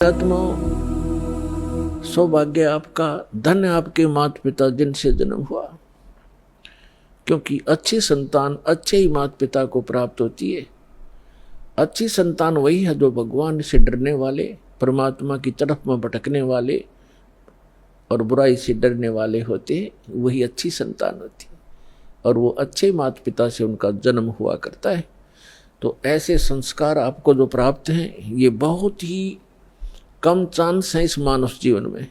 आत्मा सौभाग्य आपका, धन्य आपके माता पिता जिनसे जन्म हुआ, क्योंकि अच्छी संतान अच्छे ही माता पिता को प्राप्त होती है। अच्छी संतान वही है जो भगवान से डरने वाले, परमात्मा की तरफ में भटकने वाले और बुराई से डरने वाले होते हैं, वही अच्छी संतान होती है और वो अच्छे माता पिता से उनका जन्म हुआ करता है। तो ऐसे संस्कार आपको जो प्राप्त हैं ये बहुत ही कम चांस है इस मानव जीवन में।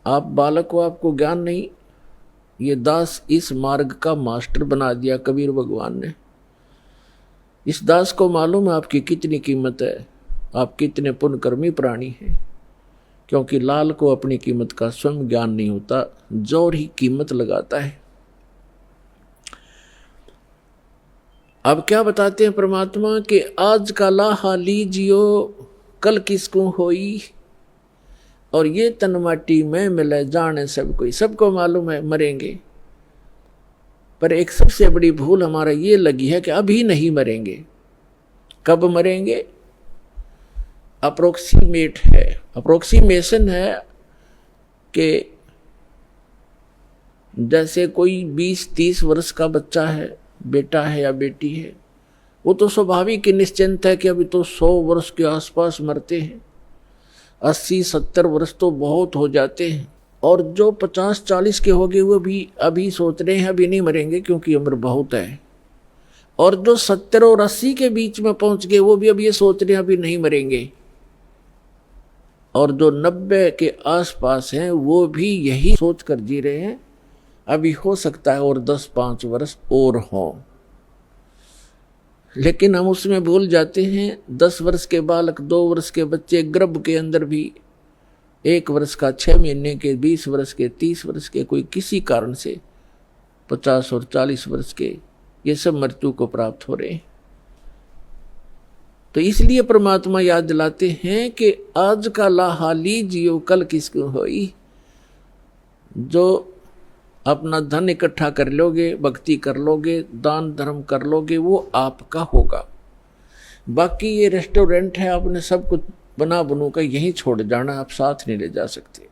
आप बालक को, आपको ज्ञान नहीं, ये दास इस मार्ग का मास्टर बना दिया कबीर भगवान ने। इस दास को मालूम है आपकी कितनी कीमत है, आप कितने पुण्यकर्मी प्राणी हैं, क्योंकि लाल को अपनी कीमत का स्वयं ज्ञान नहीं होता, जोर ही कीमत लगाता है। अब क्या बताते हैं परमात्मा कि आज का लाहा लीजियो कल किसको होई, और ये तन माटी में मिले जाने सब कोई। सबको मालूम है मरेंगे, पर एक सबसे बड़ी भूल हमारा ये लगी है कि अभी नहीं मरेंगे। कब मरेंगे? अप्रोक्सीमेट है, अप्रोक्सीमेशन है कि जैसे कोई 20-30 वर्ष का बच्चा है, बेटा है या बेटी है, वो तो स्वाभाविक ही निश्चिंत है कि अभी तो 100 वर्ष के आसपास मरते हैं, 80-70 वर्ष तो बहुत हो जाते हैं, और जो 50-40 के हो गए वो भी अभी सोच रहे हैं अभी नहीं मरेंगे क्योंकि उम्र बहुत है, और जो 70 और 80 के बीच में पहुंच गए वो भी अब ये सोच रहे हैं अभी नहीं मरेंगे, और जो 90 के आसपास हैं वो भी यही सोच कर जी रहे हैं अभी हो सकता है और 10-5 वर्ष और हों। लेकिन हम उसमें भूल जाते हैं 10 वर्ष के बालक, 2 वर्ष के बच्चे गर्भ के अंदर भी, 1 वर्ष का 6 महीने के, 20 वर्ष के, 30 वर्ष के, कोई किसी कारण से 50 और 40 वर्ष के, ये सब मृत्यु को प्राप्त हो रहे हैं। तो इसलिए परमात्मा याद दिलाते हैं कि आज का लाहा लीजियो कल किसको होई। जो अपना धन इकट्ठा कर लोगे, भक्ति कर लोगे, दान धर्म कर लोगे, वो आपका होगा। बाकी ये रेस्टोरेंट है, आपने सब कुछ बना बनू का यहीं छोड़ जाना, आप साथ नहीं ले जा सकते।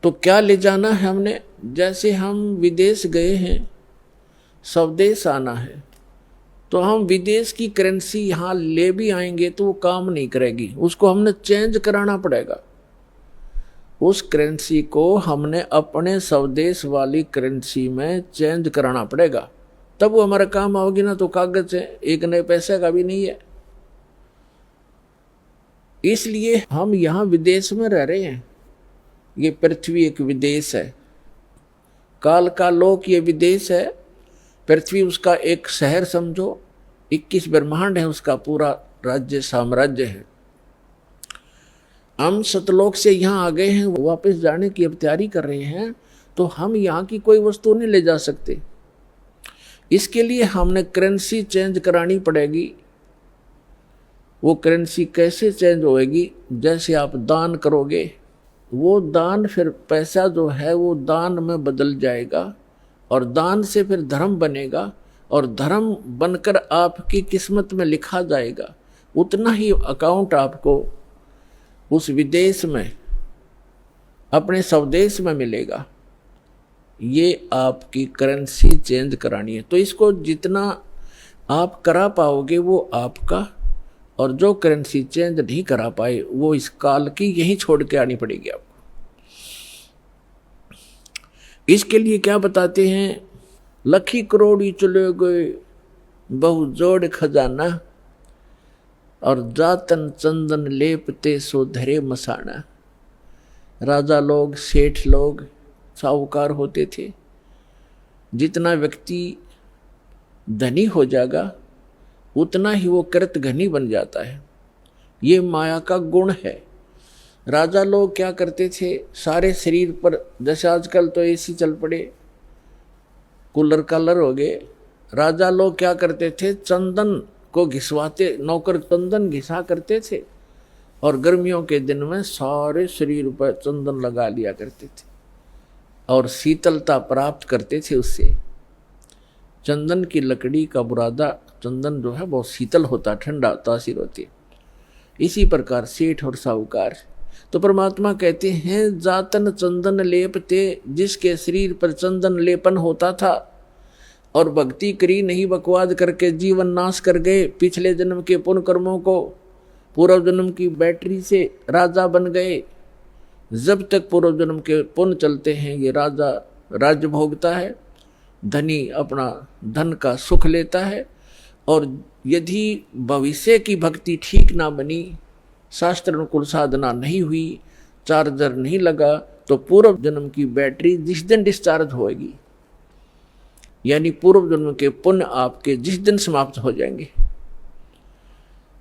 तो क्या ले जाना है हमने? जैसे हम विदेश गए हैं, स्वदेश आना है, तो हम विदेश की करेंसी यहाँ ले भी आएंगे तो वो काम नहीं करेगी, उसको हमने चेंज कराना पड़ेगा। उस करेंसी को हमने अपने स्वदेश वाली करेंसी में चेंज कराना पड़ेगा, तब वो हमारा काम आओगी ना। तो कागज है, एक नए पैसे का भी नहीं है। इसलिए हम यहाँ विदेश में रह रहे हैं। ये पृथ्वी एक विदेश है, काल का लोक ये विदेश है, पृथ्वी उसका एक शहर समझो, 21 ब्रह्मांड है उसका पूरा राज्य साम्राज्य है। हम सतलोक से यहाँ आ गए हैं, वापस जाने की अब तैयारी कर रहे हैं, तो हम यहाँ की कोई वस्तु नहीं ले जा सकते। इसके लिए हमने करेंसी चेंज करानी पड़ेगी। वो करेंसी कैसे चेंज होएगी? जैसे आप दान करोगे, वो दान फिर पैसा जो है वो दान में बदल जाएगा, और दान से फिर धर्म बनेगा, और धर्म बनकर आपकी किस्मत में लिखा जाएगा। उतना ही अकाउंट आपको उस विदेश में, अपने स्वदेश में मिलेगा। ये आपकी करेंसी चेंज करानी है। तो इसको जितना आप करा पाओगे वो आपका, और जो करेंसी चेंज नहीं करा पाए वो इस काल की यहीं छोड़ के आनी पड़ेगी आपको। इसके लिए क्या बताते हैं? लखी करोड़ी चले गए बहु जोड़ खजाना, और जातन चंदन लेपते सो धरे मसाना। राजा लोग, सेठ लोग, साहूकार होते थे। जितना व्यक्ति धनी हो जाएगा उतना ही वो कृत घनी बन जाता है। ये माया का गुण है। राजा लोग क्या करते थे? सारे शरीर पर, जैसे आजकल तो एसी चल पड़े, कूलर कालर हो गए, राजा लोग क्या करते थे? चंदन को घिसवाते, नौकर चंदन घिसा करते थे, और गर्मियों के दिन में सारे शरीर पर चंदन लगा लिया करते थे, और शीतलता प्राप्त करते थे उससे। चंदन की लकड़ी का बुरादा चंदन जो है बहुत शीतल होता, ठंडा तासीर होती है। इसी प्रकार सेठ और साहूकार। तो परमात्मा कहते हैं जातन चंदन लेपते, जिसके शरीर पर चंदन लेपन होता था और भक्ति करी नहीं, बकवाद करके जीवन नाश कर गए, पिछले जन्म के पुण्य कर्मों को पूर्व जन्म की बैटरी से राजा बन गए। जब तक पूर्व जन्म के पुण्य चलते हैं ये राजा राज्य भोगता है, धनी अपना धन का सुख लेता है। और यदि भविष्य की भक्ति ठीक ना बनी, शास्त्र अनुकूल साधना नहीं हुई, चार्जर नहीं लगा, तो पूर्व जन्म की बैटरी जिस दिन डिस्चार्ज होएगी, यानी पूर्व जन्म के पुण्य आपके जिस दिन समाप्त हो जाएंगे,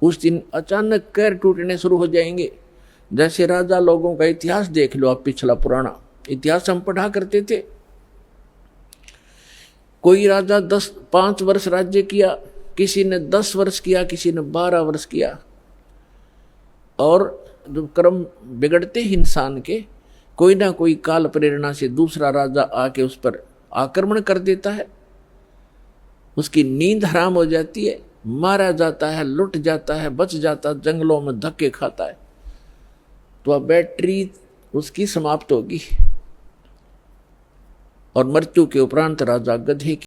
उस दिन अचानक कैर टूटने शुरू हो जाएंगे। जैसे राजा लोगों का इतिहास देख लो आप, पिछला पुराना इतिहास हम पढ़ा करते थे। कोई राजा 5 वर्ष राज्य किया, किसी ने 10 वर्ष किया, किसी ने 12 वर्ष किया। और जब कर्म बिगड़ते हैं इंसान के, कोई ना कोई काल प्रेरणा से दूसरा राजा आके उस पर आक्रमण कर देता है, उसकी नींद हराम हो जाती है, मारा जाता है, लुट जाता है, बच जाता, जंगलों में धक्के खाता है, तो अब बैटरी उसकी समाप्त होगी। और मृत्यु के उपरांत राजा गधे की